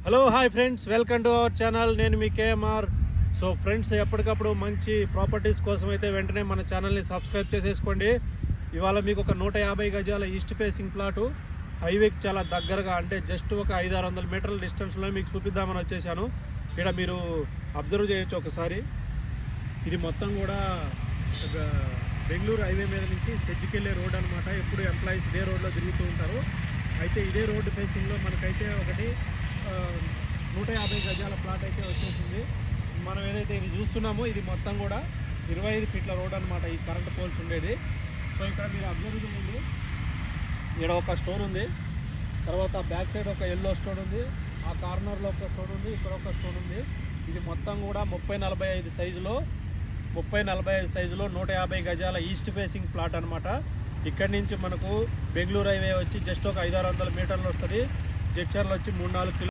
Hello hi friends, welcome to our channel. నేను మీ KMR. So friends, ఎప్పటికప్పుడు మంచి properties కోసం అయితే వెంటనే మన ఛానల్ని సబ్స్క్రైబ్ చేసేసుకోండి. ఇవాళ మీకు ఒక 150 గజాల ఈస్ట్ ఫేసింగ్ ప్లాటు హైవేకి చాలా దగ్గరగా, అంటే జస్ట్ ఒక 500-600 మీటర్ల డిస్టెన్స్లో మీకు చూపిద్దామని వచ్చేసాను. ఇక్కడ మీరు అబ్జర్వ్ చేయొచ్చు ఒకసారి. ఇది మొత్తం కూడా బెంగళూరు హైవే మీద నుంచి సెజ్జికెళ్ళే రోడ్ అనమాట. ఎప్పుడు ఎంప్లాయీస్ ఇదే రోడ్లో తిరుగుతూ ఉంటారు. అయితే ఇదే రోడ్డు ఫేసింగ్లో మనకైతే ఒకటి 150 గజాల ప్లాట్ అయితే వచ్చేసింది. మనం ఏదైతే ఇది చూస్తున్నామో ఇది మొత్తం కూడా 25 ఫీట్ల రోడ్ అనమాట. ఈ కరెంట్ పోల్స్ ఉండేది. సో ఇక్కడ మీరు అబ్జర్వ్ చేయండి, ఇక్కడ ఒక స్టోన్ ఉంది, తర్వాత బ్యాక్ సైడ్ ఒక ఎల్లో స్టోన్ ఉంది, ఆ కార్నర్లో ఒక స్టోన్ ఉంది, ఇక్కడ ఒక స్టోన్ ఉంది. ఇది మొత్తం కూడా 30-45 సైజులో 150 గజాల ఈస్ట్ ఫేసింగ్ ప్లాట్ అనమాట. ఇక్కడి నుంచి మనకు బెంగళూరు హైవే వచ్చి జస్ట్ ఒక 500-600 మీటర్లు వస్తుంది. జడ్చర్లు వచ్చి 3-4 కిలో